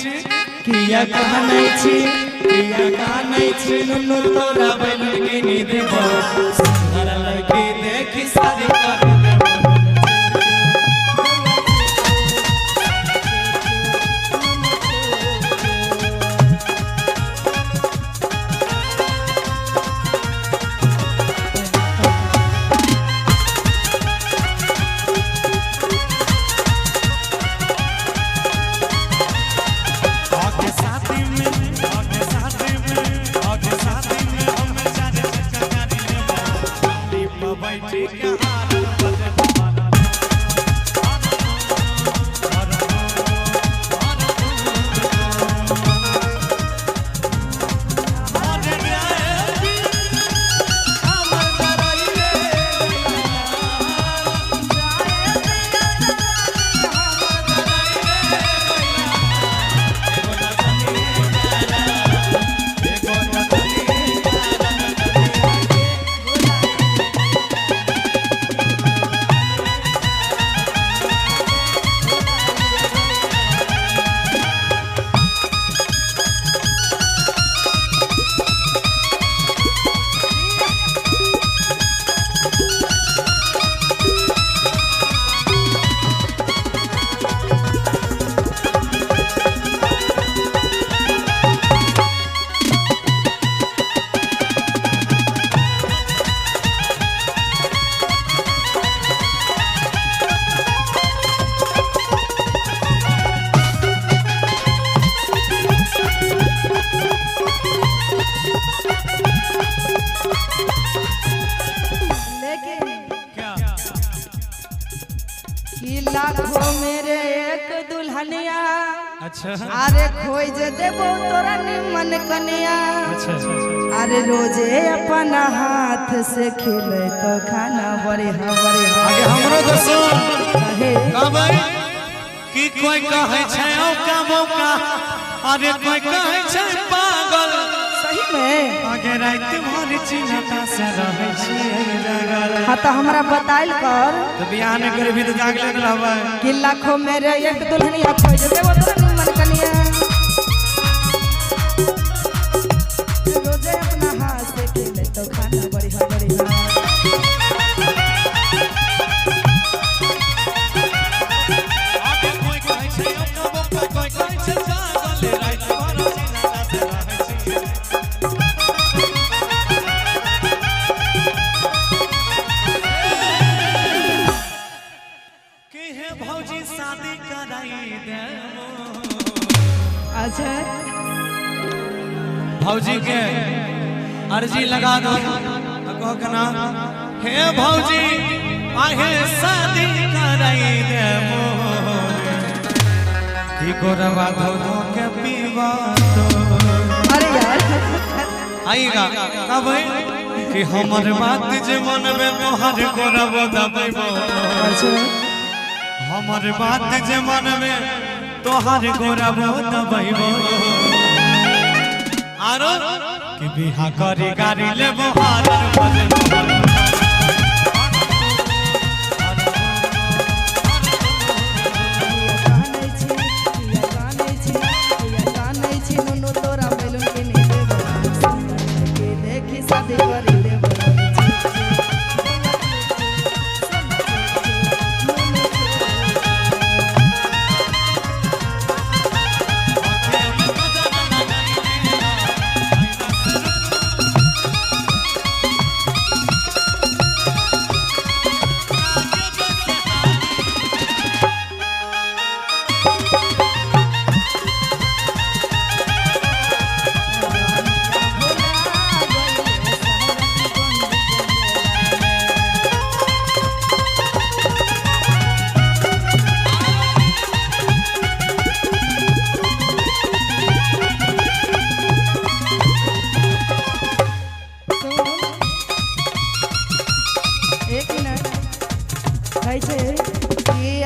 छी किया कहनै छी नुनु तोरा बैलून किनी देबो सुंदर लड़की देखी शादी कर देबो लाखों मेरे एक दुल्हनिया अच्छा अरे खोज देबो तोरा निमन कनिया अरे रोजे अपन हाथ से खिले तो खाना बड़े आगे हमरो तो सुन कहबै कि कोई कहै छै औका मौका अरे कोई कहै छै पागल सही में आगे रात भर चिन्ता से रहै छी जागल हां तो हमरा बताइल कर तो बियाह न करबी तो जागले न रहबै कि लाखों मेरे एक दुल्हनिया खोज देबो तोरा निमन कनिया रोजे अपना हाथ से खिले तो खाना बड़ी शादी कराई दे अच्छा भौजी के अर्जी लगा दो कहो के ना हे भौजी आहे शादी कराई दे की गोरवा धो के पीवा तो अरे यार आईगा कब कि हमर बात जे मन में तोहर गोरवा दबैबो हमर बात जे मन में तोहर गोरवा दबैबो आरो कि बिहा करी गाड़ी लेबो हारर बजबो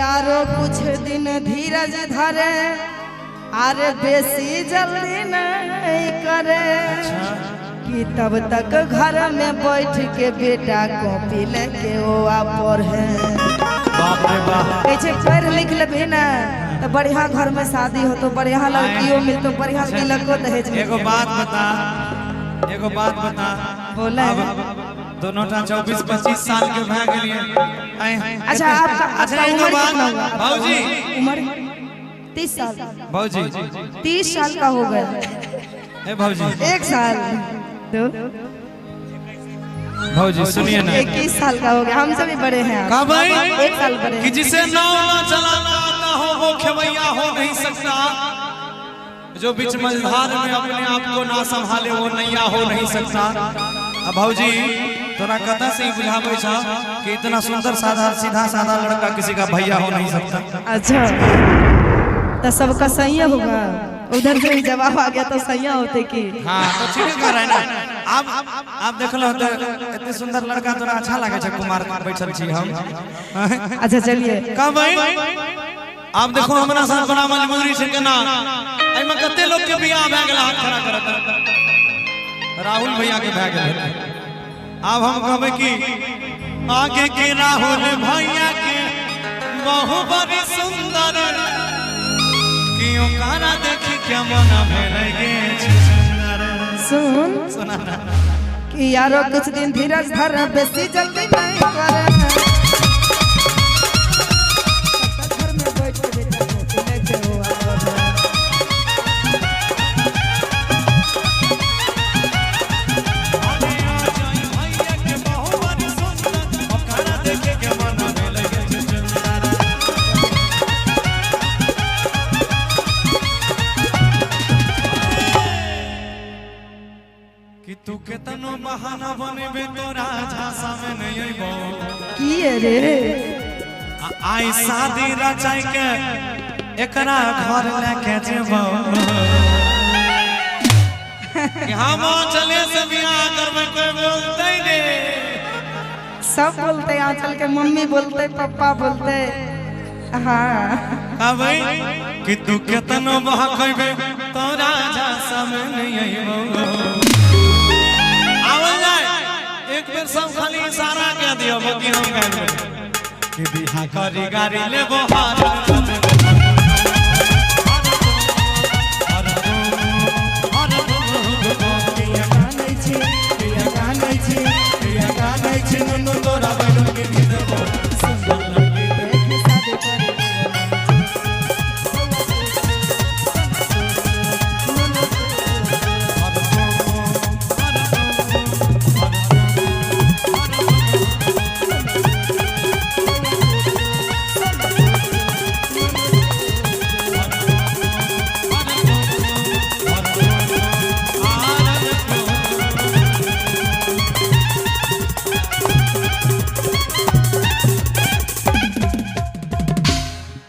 आरो कुछ दिन धीरज धरे आरे बेसी जल्दी नहीं करे कि तब तक घर में बैठ के बेटा कॉपी लेके ओ पढ़े बाप रे बाप पढ़ लिख लेबे ना तो बढ़िया घर में शादी हो तो बढ़िया लड़कियों मिल तो बढ़िया तिलको दहेज मिल। एगो बात बता बोले दोनों 24-25 साल के भए गेलिए। अच्छा आपका अच्छा एगो बात भौजी उम्र 30 साल भौजी 30 साल का हो गया ए भौजी 1 साल तो भौजी सुनिए ना 21 साल का हो गया। हमसे भी बड़े हैं आप। का भाई 1 साल बड़े कि जिसे नाव ना चलाना आता हो वो खेवैया हो नहीं सकता, जो बीच मझधार में अपने आप को ना संभाले वो नैया हो नहीं सकता। अब भौजी तोरा कथा से ही बुझावे छा कि इतना सुंदर सीधा साधा लड़का किसी का भैया हो नहीं सकता। अच्छा तो सबका सही होगा, उधर से ही जवाब आ गया तो सही होते कि हाँ तो ठीक कर रहे ना। आप देख लो तो इतने सुंदर लड़का तोरा अच्छा लगे छे, कुमार बैठल छी हम। अच्छा चलिए का भाई आप देखो हमरा साथ बड़ा मजबूरी से केना एमे कते लोग के बियाह भए गेल, हाथ खड़ा करत राहुल भैया के भए गेल। अब हम कहबे कि आगे के राहुल भैया के बहु बड़ी सुंदर कियो कारा देखी के मन भेल गे सुंदर। सुन सुना ना कि यारो कुछ दिन धीरज धर, बेसी जल्दी नहीं करे। घर में बैठ के बेटा को लेके हो कि तू केतनो बहाना बनेबे तोरा झांसा में नहीं अइबो। की रे आई शादी रचाई के एकरा घर लेके जेबो कि हम चले से बियाह करबे कोई बोलते ने। सब बोलते आंचल के मम्मी बोलते पापा बोलते। हाँ अब कि तू केतनो बहकबे तोरा झांसा में नहीं अइबो। एक बेर सब खाली इशारा कह दियो बाकी हम कह देबे कि बिहा करी गाड़ी लेबो हाथ